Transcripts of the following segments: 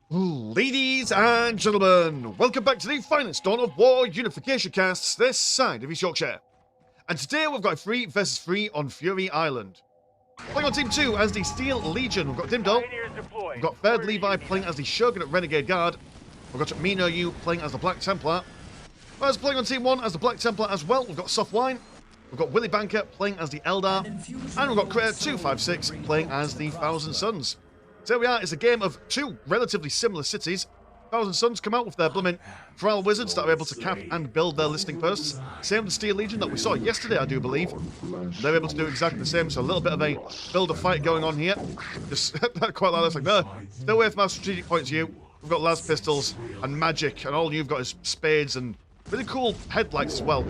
Ladies and gentlemen, welcome back to the finest Dawn of War Unification casts this side of East Yorkshire. And today we've got 3 versus 3 on Fury Island. Playing on Team 2 as the Steel Legion, we've got Dimdal. We've got Third Levi playing as the Shogunate Renegade Guard. We've got Mino Yu playing as the Black Templar. Whereas playing on Team 1 as the Black Templar as well, we've got Soft Wine. We've got Willy Banker playing as the Eldar. And we've got Critter 256 playing as the Thousand Suns. So here we are, it's a game of 2 relatively similar cities. Thousand Suns come out with their blooming Corral Wizards that are able to cap and build their listing posts. Same with the Steel Legion that we saw yesterday, I do believe. They're able to do exactly the same, so a little bit of a build a fight going on here. Just quite like this, like, no, stay away from our strategic points, you. We've got las pistols and magic, and all you've got is spades and really cool headlights as well.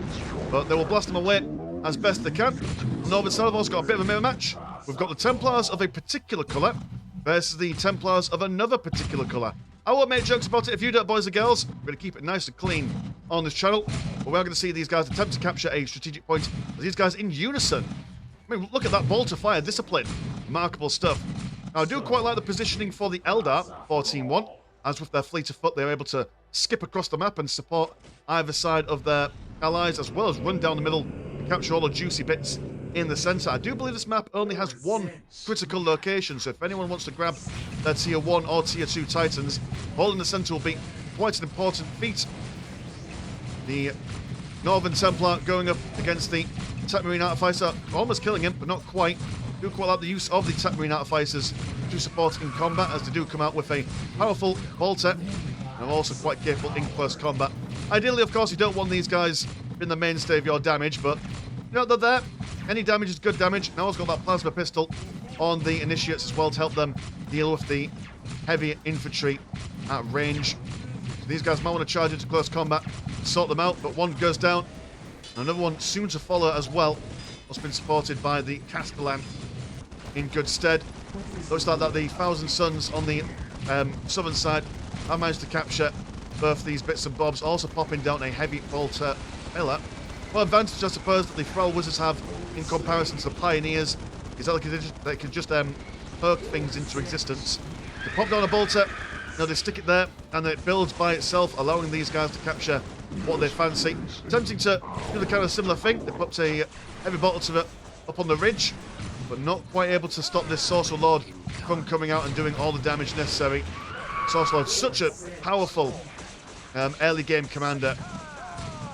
But they will blast them away as best they can. Northern Salvor's got a bit of a mirror match. We've got the Templars of a particular colour versus the Templars of another particular colour. I won't make jokes about it if you don't, boys and girls. We're going to keep it nice and clean on this channel. But we are going to see these guys attempt to capture a strategic point. These guys in unison. I mean, look at that ball to fire discipline. Remarkable stuff. Now, I do quite like the positioning for the Eldar for Team 1. As with their fleet of foot, they're able to skip across the map and support either side of their allies, as well as run down the middle and capture all the juicy bits in the centre. I do believe this map only has 1 critical location, so if anyone wants to grab their Tier 1 or Tier 2 Titans, holding the centre will be quite an important feat. The Northern Templar going up against the Tech Marine Artificer, almost killing him, but not quite. Do quite like the use of the Tech Marine Artificers to support in combat, as they do come out with a powerful Bolter, and also quite capable in close combat. Ideally, of course, you don't want these guys in the mainstay of your damage, but you know, they're there. Any damage is good damage. Now I've got that plasma pistol on the initiates as well to help them deal with the heavy infantry at range. So these guys might want to charge into close combat, sort them out, but one goes down. And another one soon to follow as well. That's been supported by the Castellan in good stead. Looks like that the Thousand Suns on the southern side have managed to capture both these bits and bobs, also popping down a heavy bolter pillar. One advantage, I suppose, that the Thrall Wizards have in comparison to the Pioneers is that they can just perk things into existence. They pop down a bolter, now they stick it there, and it builds by itself, allowing these guys to capture what they fancy. Attempting to do the kind of similar thing, they popped a heavy bolter to it up on the ridge, but not quite able to stop this Sorcerer Lord from coming out and doing all the damage necessary. Sorcerer Lord, such a powerful early game commander.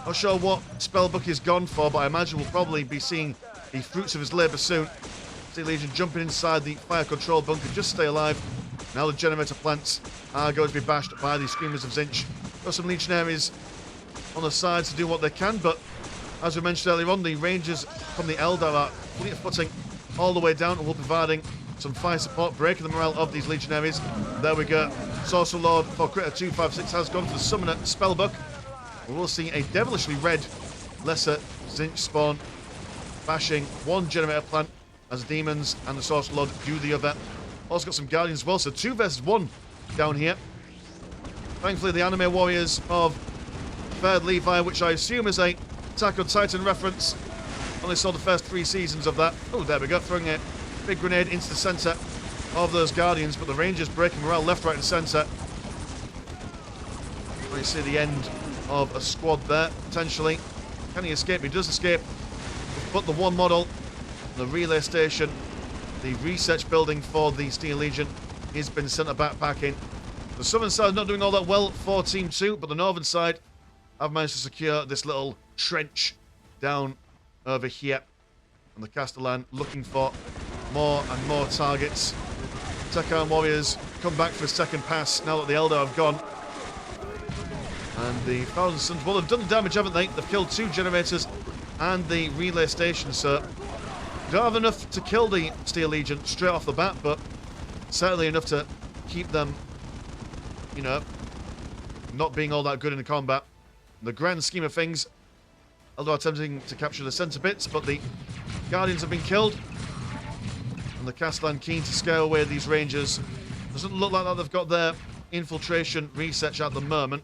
Not sure what Spellbook is gone for, but I imagine we'll probably be seeing the fruits of his labour soon. Steel Legion jumping inside the fire control bunker, just stay alive. Now the generator plants are going to be bashed by the Screamers of Zinch. Got some Legionaries on the sides to do what they can, but as we mentioned earlier on, the Rangers from the Eldar are fleet of footing all the way down and will be providing some fire support, breaking the morale of these Legionaries. There we go. Sorcerer Lord for Critter 256 has gone for the Summoner Spellbook. We will see a devilishly red lesser Zinch spawn bashing one generator plant as the Demons and the Sorcerer Lord do the other. Also got some Guardians as well, so 2 versus 1 down here. Thankfully, the anime warriors of Third Levi, which I assume is a Attack on Titan reference. Only saw the first 3 seasons of that. Oh, there we go, throwing a big grenade into the centre of those Guardians, but the Rangers breaking morale left, right and centre. You see the end of a squad there, potentially. Can he escape? He does escape. But the one model, the relay station, the research building for the Steel Legion, has been sent a backpacking. The southern side not doing all that well for Team 2, but the northern side have managed to secure this little trench down over here. And the Castellan looking for more and more targets. Tech-Arm Warriors come back for a second pass now that the Eldar have gone. And the Thousand Suns, well, they've done the damage, haven't they? They've killed 2 generators and the relay station, so don't have enough to kill the Steel Legion straight off the bat, but certainly enough to keep them, you know, not being all that good in the combat. In the grand scheme of things, Eldar attempting to capture the centre bits, but the Guardians have been killed. And the Castellan keen to scare away these Rangers. Doesn't look like that they've got their infiltration research at the moment.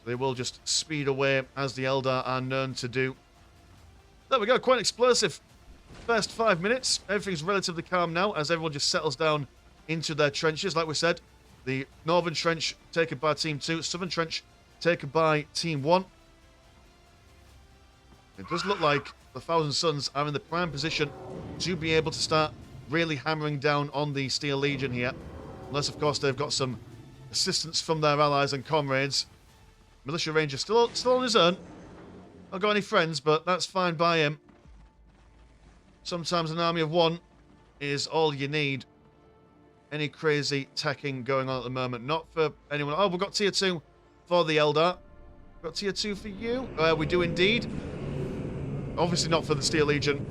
They will just speed away as the Eldar are known to do. There we go, quite explosive first 5 minutes. Everything's relatively calm now as everyone just settles down into their trenches, like we said. The northern trench taken by Team 2, southern trench taken by Team 1. It does look like the Thousand Sons are in the prime position to be able to start really hammering down on the Steel Legion here. Unless, of course, they've got some assistance from their allies and comrades. Militia Ranger still on his own. Not got any friends, but that's fine by him. Sometimes an army of one is all you need. Any crazy teching going on at the moment. Not for anyone. Oh, we've got tier 2 for the Eldar. Got tier 2 for you. We do indeed. Obviously not for the Steel Legion.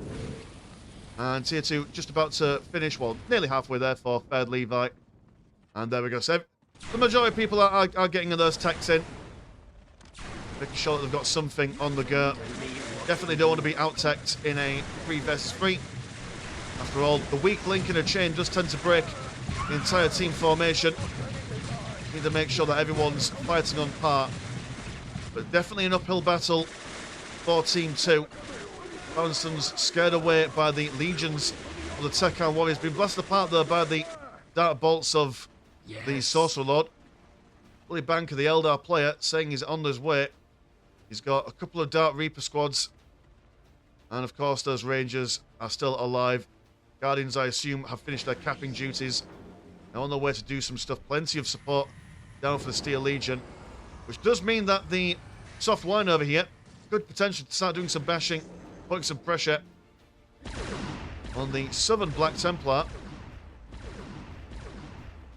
And tier 2 just about to finish. Well, nearly halfway there for 3rd Levi. And there we go. So the majority of people are getting those techs in. Making sure that they've got something on the go. Definitely don't want to be out-teched in a 3 versus 3. After all, the weak link in a chain does tend to break the entire team formation. Need to make sure that everyone's fighting on par. But definitely an uphill battle for Team 2. Bownston's scared away by the legions of the Tekkan Warriors. Been blasted apart, though, by the dark bolts of the Sorcerer Lord. Willie Banker, the Eldar player, saying he's on his way. He's got a couple of Dark Reaper squads. And, of course, those Rangers are still alive. Guardians, I assume, have finished their capping duties. Now on their way to do some stuff. Plenty of support down for the Steel Legion. Which does mean that the soft wine over here could potentially start doing some bashing, putting some pressure on the Southern Black Templar.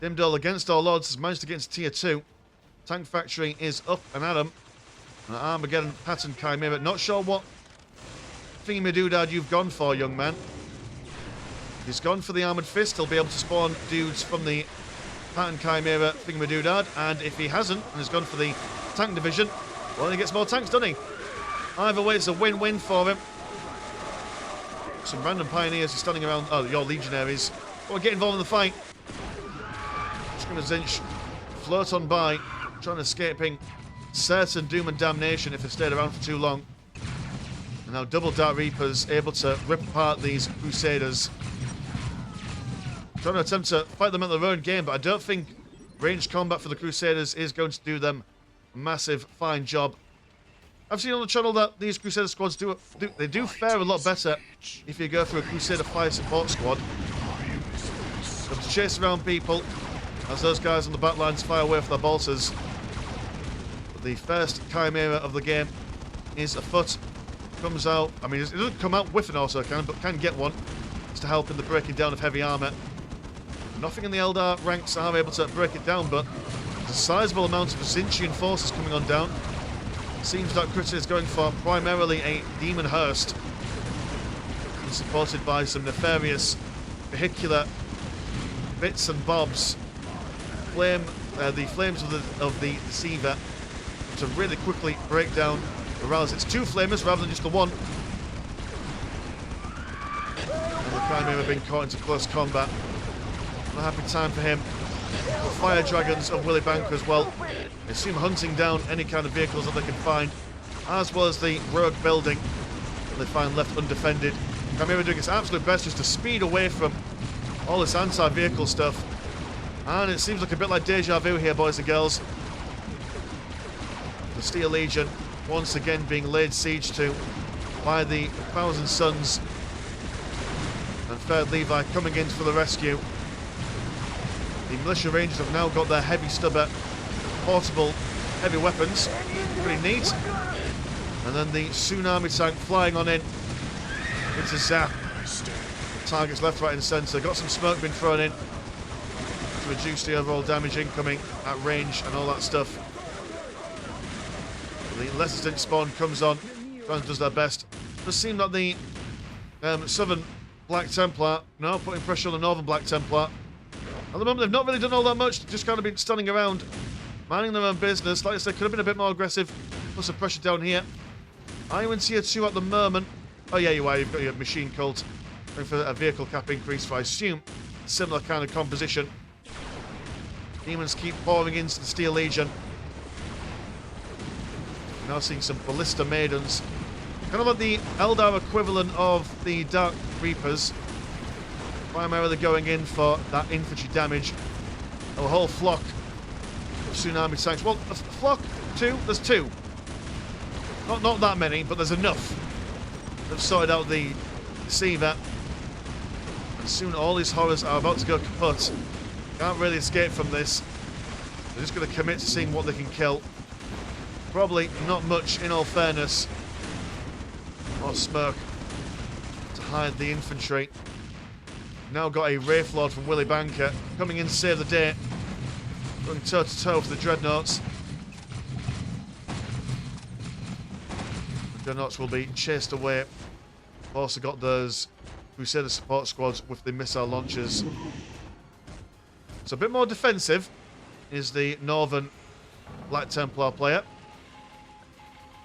Dimdol against all odds has managed to get into tier 2. Tank Factory is up and at him. Armageddon Pattern Chimera. Not sure what thingy-madoodad you've gone for, young man. He's gone for the Armoured Fist. He'll be able to spawn dudes from the Pattern Chimera thingy-madoodad. And if he hasn't and has gone for the Tank Division, well, he gets more tanks, doesn't he? Either way, it's a win-win for him. Some random pioneers are standing around. Oh, your legionaries. Oh, get involved in the fight. Just going to Zinch float on by, trying to escaping certain doom and damnation if they stayed around for too long. And now double Dark Reapers able to rip apart these Crusaders. Trying to attempt to fight them at their own game, but I don't think ranged combat for the Crusaders is going to do them a massive, fine job. I've seen on the channel that these Crusader squads do fare a lot better if you go through a Crusader fire support squad. You have to chase around people as those guys on the back lines fire away for their bolters. But the first Chimera of the game is afoot. Comes out, I mean, it doesn't come out with an auto cannon, but can get one just to help in the breaking down of heavy armour. Nothing in the Eldar ranks are able to break it down, but there's a sizable amount of Zinchian forces coming on down. Seems that Critter is going for primarily a Demon Hurst, and supported by some nefarious vehicular bits and bobs. The flames of the Deceiver to really quickly break down the Rals. It's 2 flamers rather than just the 1. And the Chimera being caught into close combat. Not a happy time for him. The Fire Dragons of Willy Banker as well. They seem hunting down any kind of vehicles that they can find, as well as the rogue building that they find left undefended. Chimera doing its absolute best just to speed away from all this anti-vehicle stuff. And it seems like a bit like deja vu here, boys and girls. The Steel Legion once again being laid siege to by the Thousand Sons. And 3rd Levi coming in for the rescue. The Militia Rangers have now got their heavy stubber portable heavy weapons. Pretty neat. And then the Tsunami tank flying on in. It's a zap. Targets left, right and centre. Got some smoke being thrown in to reduce the overall damage incoming at range and all that stuff. The Lesser Stint spawn comes on. France does their best. It does seem that the Southern Black Templar now putting pressure on the Northern Black Templar. At the moment, they've not really done all that much. They've just kind of been standing around, minding their own business. Like I said, could have been a bit more aggressive. Put some pressure down here. Are you in tier 2 at the moment? Oh, yeah, you are. You've got your machine cult. Going for a vehicle cap increase for, I assume, a similar kind of composition. Demons keep pouring into the Steel Legion. Now seeing some Ballista primarily going in for that infantry damage. A whole flock of tsunami tanks. Well, a flock? Two? There's two. Not that many, but there's enough. They've sorted out the deceiver. And soon all these horrors are about to go kaput. Can't really escape from this. They're just going to commit to seeing what they can kill. Probably not much, in all fairness. Or smoke to hide the infantry. Now got a Wraith Lord from Willy Banker coming in to save the day. Going toe to toe for the Dreadnoughts. The Dreadnoughts will be chased away. We've also got those Crusader support squads with the missile launchers. So a bit more defensive is the Northern Black Templar player.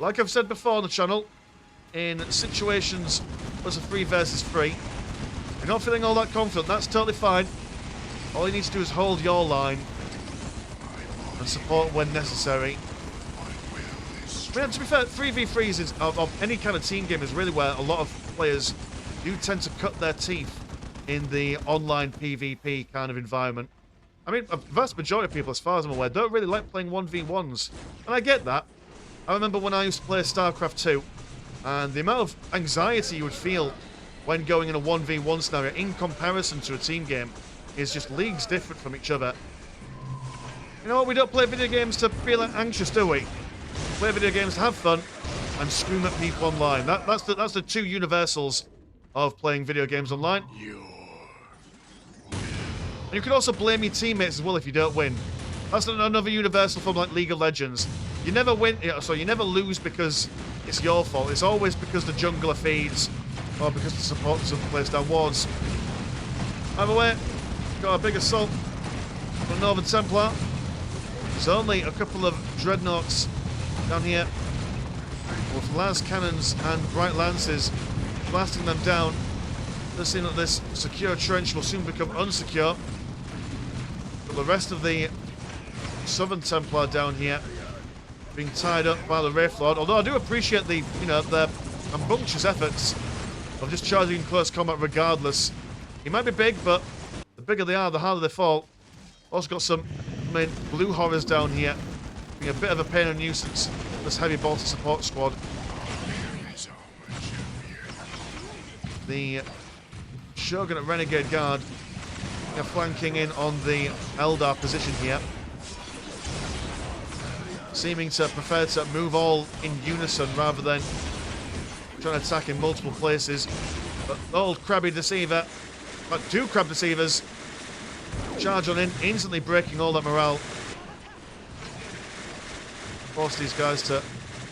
Like I've said before on the channel, in situations where it's a 3 versus 3, if you're not feeling all that confident, that's totally fine. All you need to do is hold your line and support when necessary. I mean, to be fair, 3v3s of any kind of team game is really where a lot of players do tend to cut their teeth in the online PvP kind of environment. I mean, a vast majority of people, as far as I'm aware, don't really like playing 1v1s. And I get that. I remember when I used to play StarCraft 2, and the amount of anxiety you would feel when going in a 1v1 scenario in comparison to a team game is just leagues different from each other. You know what? We don't play video games to feel anxious, do we? We play video games to have fun and scream at people online. That's the two universals of playing video games online. And you can also blame your teammates as well if you don't win. That's another universal from like League of Legends. You never win, so you never lose because it's your fault. It's always because the jungler feeds or because the supporters have placed down wards. Either way, got a big assault from Northern Templar. There's only a couple of Dreadnoughts down here with las cannons and bright lances blasting them down. Does seem that this secure trench will soon become unsecure. But the rest of the Southern Templar down here being tied up by the Wraith Lord. Although I do appreciate the, the rambunctious efforts of just charging in close combat regardless. He might be big, but the bigger they are, the harder they fall. Also got some blue horrors down here, being a bit of a pain and nuisance. This heavy bolter support squad. The Shogun at Renegade Guard flanking in on the Eldar position here. Seeming to prefer to move all in unison rather than trying to attack in multiple places. But old Crabby Deceiver, but two Crab Deceivers, charge on in, instantly breaking all that morale. Force these guys to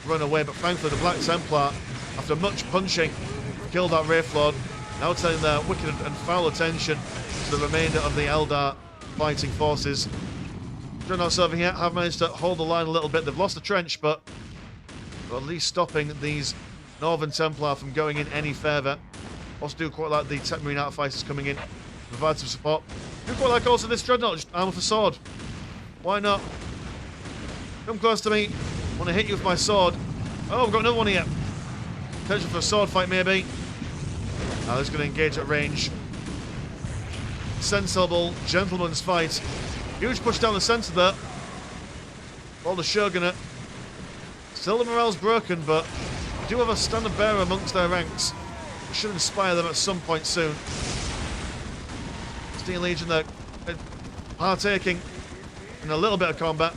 run away, but thankfully the Black Templar, after much punching, killed that Wraith Lord. Now turning their wicked and foul attention to the remainder of the Eldar fighting forces. Dreadnoughts over here have managed to hold the line a little bit. They've lost the trench, but at least stopping these Northern Templar from going in any further. Also do quite like the Tech Marine Outfighters coming in to provide some support. Do quite like also this Dreadnought, just armour for sword. Why not? Come close to me. I want to hit you with my sword. Oh, we've got another one here. Potential for a sword fight, maybe. Now this is going to engage at range. Sensible gentleman's fight. Huge push down the centre there. All the Shogunate. Still the morale's broken, but we do have a standard bearer amongst their ranks. We should inspire them at some point soon. Steel Legion, they're partaking in a little bit of combat.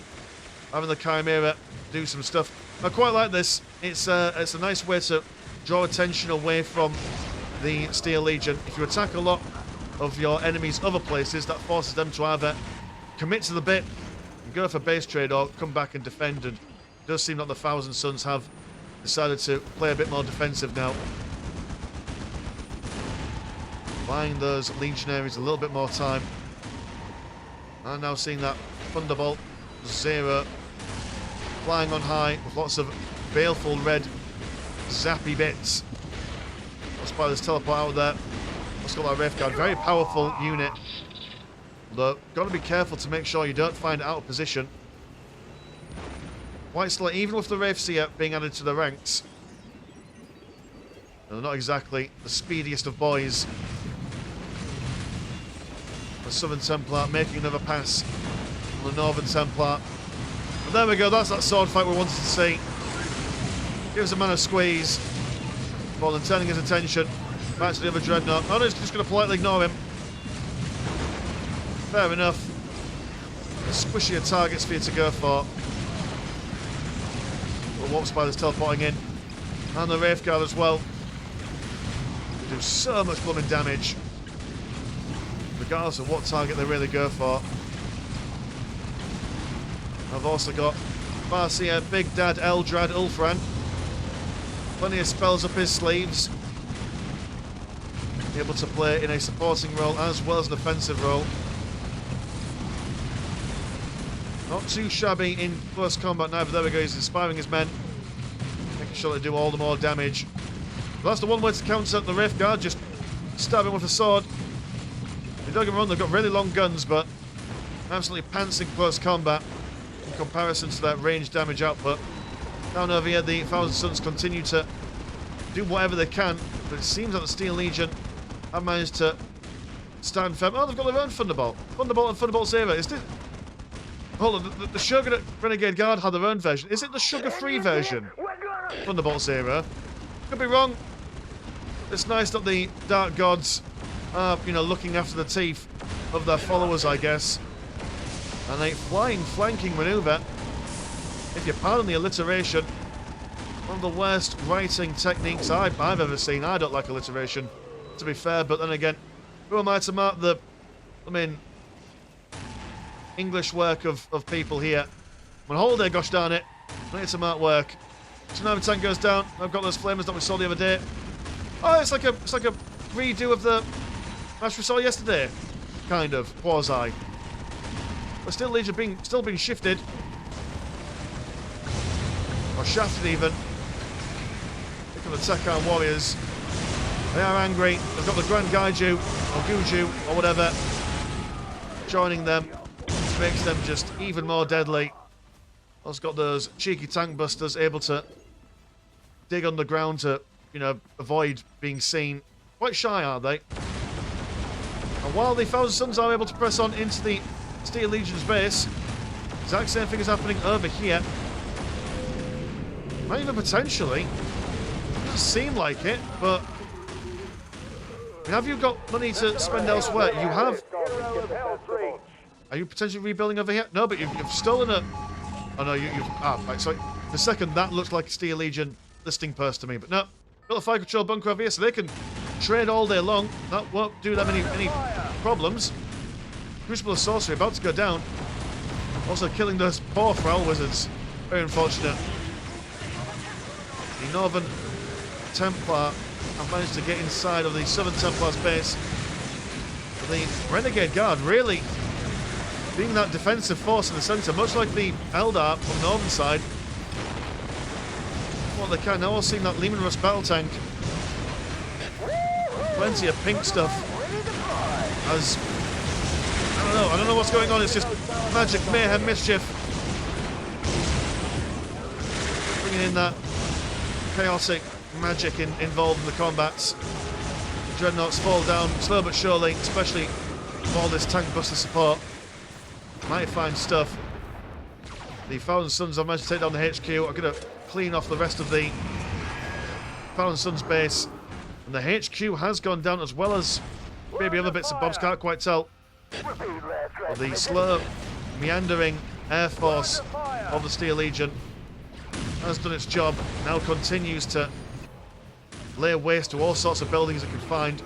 Having the Chimera do some stuff. I quite like this. It's a nice way to draw attention away from the Steel Legion. If you attack a lot of your enemies other places, that forces them to either commit to the bit and go for base trade or come back and defend. And it does seem like the Thousand Sons have decided to play a bit more defensive now. Buying those Legionaries a little bit more time. And now seeing that Thunderbolt Zero flying on high with lots of baleful red zappy bits. Let's buy this teleport out there. Let's got that Wraith Guard. Very powerful unit. Although, got to be careful to make sure you don't find it out of position. Quite slight, even with the Wraith Seer being added to the ranks. They're not exactly the speediest of boys. The Southern Templar making another pass on the Northern Templar. But there we go, that's that sword fight we wanted to see. Gives the man a squeeze. More than turning his attention back to the other Dreadnought. Oh no, he's just going to politely ignore him. Fair enough. Squishier targets for you to go for. The Warp Spiders teleporting in. And the Wraith Guard as well. They do so much blooming damage. Regardless of what target they really go for. I've also got Farseer, Big Dad, Eldrad, Ulfran. Plenty of spells up his sleeves. Able to play in a supporting role as well as an offensive role. Not too shabby in close combat now, but there we go, he's inspiring his men. Making sure they do all the more damage. But that's the one way to counter the Wraith Guard, just stab him with a sword. Don't get me wrong, they've got really long guns, but absolutely pants in close combat in comparison to that range damage output. Down over here, the Thousand Suns continue to do whatever they can, but it seems like the Steel Legion have managed to stand firm. Oh, they've got their own Thunderbolt. Thunderbolt and Thunderbolt Saber. Is this... Hold on, the Sugar Renegade Guard had their own version. Is it the sugar-free version? Thunderbolt Saber. Could be wrong. It's nice that the Dark Gods are, you know, looking after the teeth of their followers, I guess. And a flying flanking maneuver, if you pardon the alliteration, one of the worst writing techniques I've ever seen. I don't like alliteration, to be fair, but then again, who am I to mark the, English work of people here? I'm on holiday, gosh darn it. I need to mark work. Tsunami tank goes down. I've got those flamers that we saw the other day. Oh, it's like a redo of the match we saw yesterday, kind of quasi. But still, Legion still being shifted or shafted even. Look at the Tekkan warriors. They are angry. They've got the Grand Gaiju or Guju or whatever joining them, which makes them just even more deadly. Also got those cheeky tank busters able to dig underground to, you know, avoid being seen. Quite shy, are they? And while the Thousand Suns are able to press on into the Steel Legion's base, exact same thing is happening over here. Might even potentially. Doesn't seem like it, but I mean, have you got money to spend elsewhere? You have. Are you potentially rebuilding over here? No, but you've stolen a... Oh no, you've... Ah, right, sorry. For a second, that looks like a Steel Legion listing purse to me, but no. Got a fire control bunker over here, so they can trade all day long. That won't do them any problems. Crucible of Sorcery about to go down. Also killing those poor Thrall wizards. Very unfortunate. The Northern Templar have managed to get inside of the Southern Templar's base. But the Renegade Guard really being that defensive force in the centre, much like the Eldar on the northern side. What they can now, all seeing that Lehman Russ battle tank. Plenty of pink stuff. As I don't know what's going on. It's just magic, mayhem, mischief. Bringing in that chaotic magic involved in the combats. The Dreadnoughts fall down slow but surely, especially with all this tank buster support. Might find stuff. The Thousand Suns have managed to take down the HQ. I'm going to clean off the rest of the Thousand Suns base. And the HQ has gone down, as well as maybe other bits and bobs, can't quite tell. But the slow, meandering air force of the Steel Legion has done its job. Now continues to lay waste to all sorts of buildings it can find.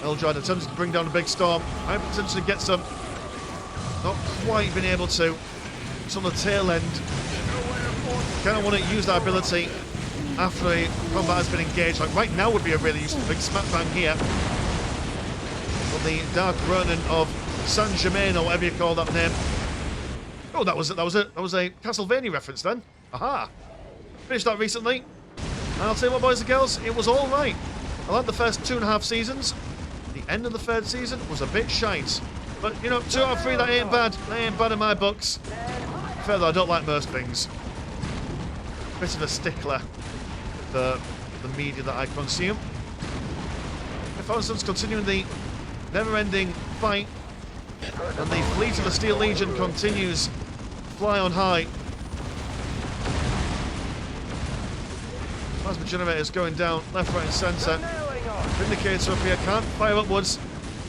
Eldrad attempting to bring down a big storm. Might potentially get some. Not quite been able to. It's on the tail end. Kind of want to use that ability after a combat has been engaged. Like right now would be a really useful big smack bang here. But the Dark Ronin of Saint Germain, or whatever you call that name. Oh, that was a Castlevania reference then. Aha! Finished that recently. And I'll tell you what, boys and girls, it was all right. I liked the first 2.5 seasons. The end of the third season was a bit shite. But, you know, 2 out of 3, that ain't bad. That ain't bad in my books. Fair though, I don't like most things. Bit of a stickler, the media that I consume. If Thousand Sons continuing the never-ending fight. And the fleet of the Steel Legion continues to fly on high. Plasma generators going down left, right, and centre. Vindicator up here can't fire upwards.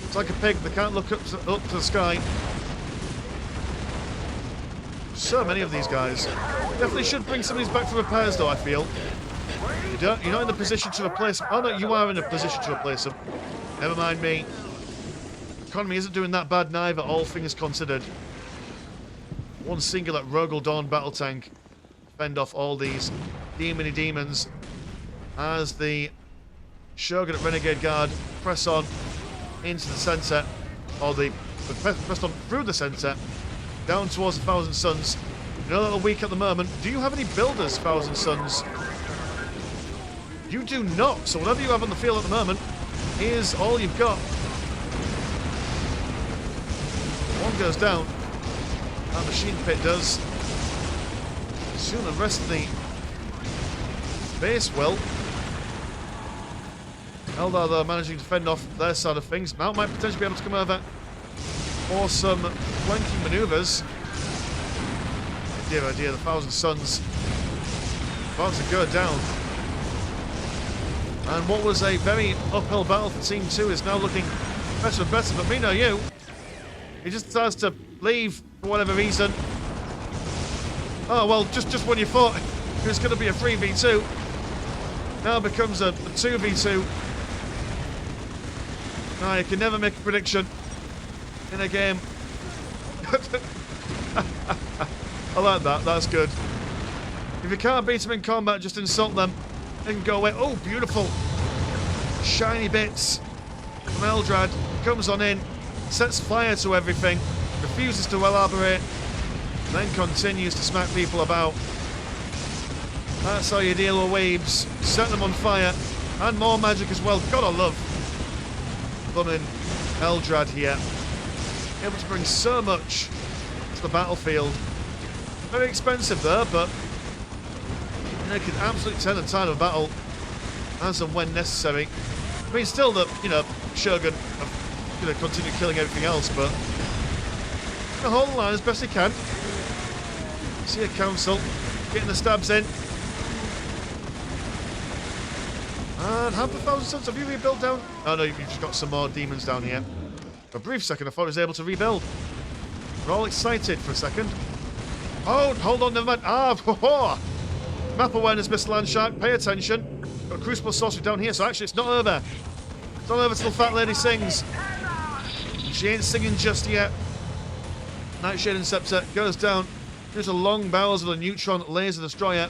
It's like a pig. They can't look up to the sky. So many of these guys. Definitely should bring some of these back for repairs, though. I feel. You're not in the position to replace them. Oh no, you are in a position to replace them. Never mind me. Economy isn't doing that bad neither, all things considered. One singular Rogel Dawn battle tank fend off all these demony demons as the Shogun at Renegade Guard press on into the centre, or the press on through the centre, down towards the Thousand Sons. You're a little weak at the moment. Do you have any builders, Thousand Sons? You do not. So whatever you have on the field at the moment is all you've got. One goes down. That machine pit does. Soon the rest of the base will. Eldar, though, managing to fend off their side of things. Mount might potentially be able to come over for some flanking manoeuvres. Oh dear, the Thousand Sons about to go down. And what was a very uphill battle for Team 2 is now looking better and better. But me know you. He just decides to leave for whatever reason. Oh, well, just when you thought it was going to be a 3v2, now it becomes a 2v2. Now, you can never make a prediction in a game. I like that. That's good. If you can't beat them in combat, just insult them and go away. Oh, beautiful. Shiny bits from Eldrad. Comes on in, sets fire to everything, refuses to elaborate, then continues to smack people about. That's how you deal with waves. Set them on fire. And more magic as well. Gotta love Thumbing Eldrad here. Able to bring so much to the battlefield. Very expensive there, but you can absolutely turn the tide of a battle as and when necessary. I mean, still the, Shogun have, continue killing everything else, but hold the line as best they can. See a council getting the stabs in. And have the Thousand Sons, have you rebuilt down? Oh no, you've just got some more demons down here. For a brief second, I thought I was able to rebuild. We're all excited for a second. Oh, hold on, never mind. Map awareness, Mr. Landshark, pay attention. Got a Crucible Sorcery down here, so actually it's not over. It's not over till the Fat Lady sings. She ain't singing just yet. Nightshade and Scepter goes down. There's a long barrels of the Neutron Laser Destroyer.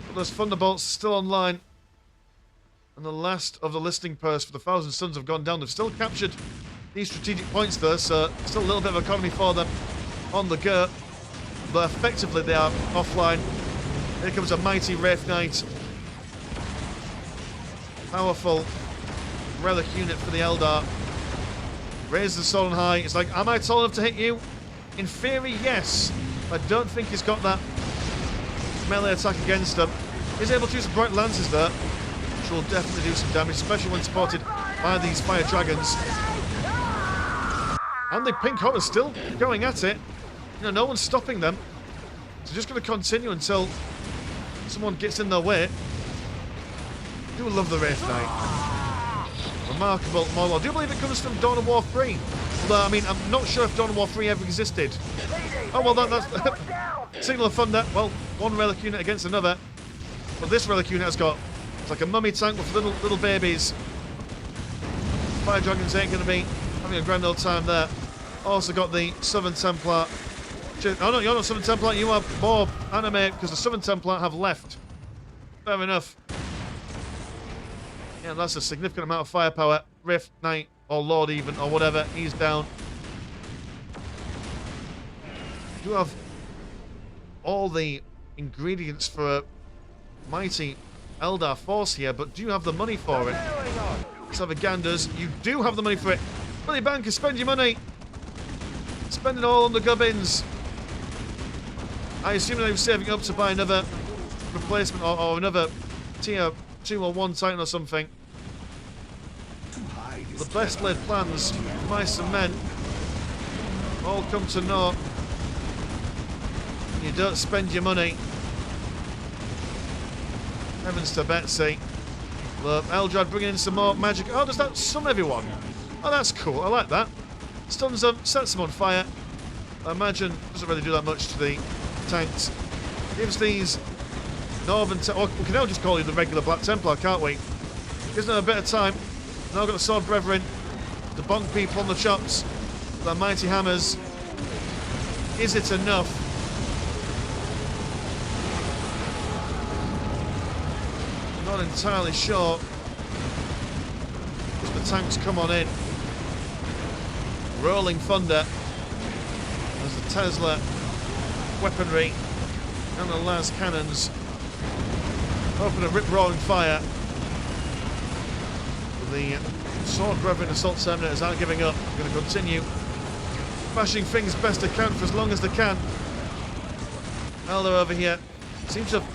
But those Thunderbolts still online. And the last of the listing posts for the Thousand Sons have gone down. They've still captured these strategic points though, so still a little bit of economy for them on the go. But effectively they are offline. Here comes a mighty Wraith Knight. Powerful relic unit for the Eldar. Raises the sword on high. It's like, am I tall enough to hit you? In theory, yes. I don't think he's got that melee attack against him. He's able to use some bright lances there, which will definitely do some damage, especially when supported by these fire dragons. And the Pink Horror's still going at it. No one's stopping them. So just going to continue until someone gets in their way. I do love the Wraith Knight. Remarkable model. I do believe it comes from Dawn of War 3. Although, I mean, I'm not sure if Dawn of War 3 ever existed. Oh, well, that's... Signal of Thunder. Well, one relic unit against another. But this relic unit has got... It's like a mummy tank with little babies. Fire dragons ain't going to be having a grand old time there. Also got the Southern Templar. Oh no, you're not Southern Templar, you are more anime, because the Southern Templar have left. Fair enough. Yeah, that's a significant amount of firepower. Rift, Knight, or Lord even, or whatever, he's down. You have all the ingredients for a mighty Eldar force here, but do you have the money for it? Let's have a ganders. You do have the money for it. Money banker, spend your money. Spend it all on the gubbins. I assume they were saving up to buy another replacement or another tier 2 or 1 Titan or something. the best laid plans by some men all come to naught. You don't spend your money. Heavens to Betsy. Look, Eldar bringing in some more magic. Oh, does that stun everyone? Oh, that's cool. I like that. Stuns them, sets them on fire. I imagine doesn't really do that much to the tanks. Gives these Northern... we can now just call you the regular Black Templar, can't we? Gives them a bit of time. Now got the Sword Brethren to bonk people on the chops with their mighty hammers. Is it enough? Not entirely sure. As the tanks come on in. Rolling thunder as the Tesla weaponry and the las cannons open a rip-roaring fire. The Sword Brethren Assault Terminators aren't giving up. They're going to continue bashing things best they can for as long as they can. Eldar over here seems to have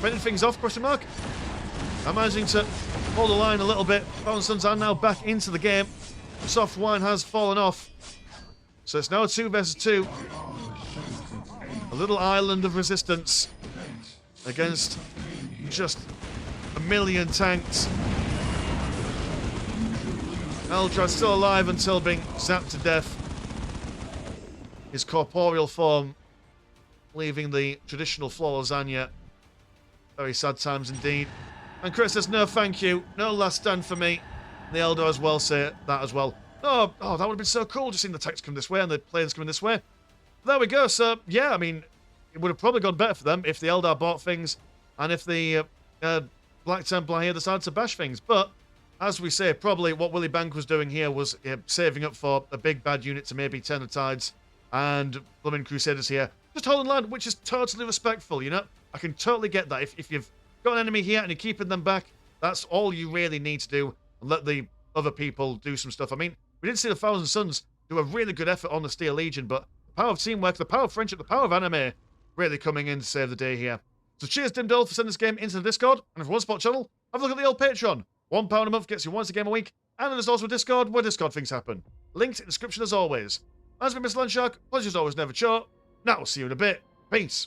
fended things off, question mark. I'm managing to hold the line a little bit. Thousand Suns are now back into the game. Soft wine has fallen off. So it's now a 2 versus 2. A little island of resistance against just a million tanks. Eldar still alive until being zapped to death. His corporeal form leaving the traditional floor lasagna. Very sad times indeed. And Chris says, no thank you. No last stand for me. The Eldar as well say that as well. Oh, that would have been so cool just seeing the tanks come this way and the planes coming this way. There we go. So, yeah, I mean, it would have probably gone better for them if the Eldar bought things and if the Black Templar here decided to bash things. But, as we say, probably what Willy Bank was doing here was saving up for a big bad unit to maybe turn the tides. And blooming Crusaders here just holding land, which is totally respectful, you know? I can totally get that. If you've got an enemy here and you're keeping them back, that's all you really need to do. And let the other people do some stuff. I mean, we did see the Thousand Suns do a really good effort on the Steel Legion, but the power of teamwork, the power of friendship, the power of anime really coming in to save the day here. So cheers, Dimdol, for sending this game into the Discord. And if you want to support the channel, have a look at the old Patreon. £1 a month gets you once a game a week. And then there's also a Discord where Discord things happen. Linked in the description as always. As for Mr. Landshark, pleasure's always never short. Now, we'll see you in a bit. Peace.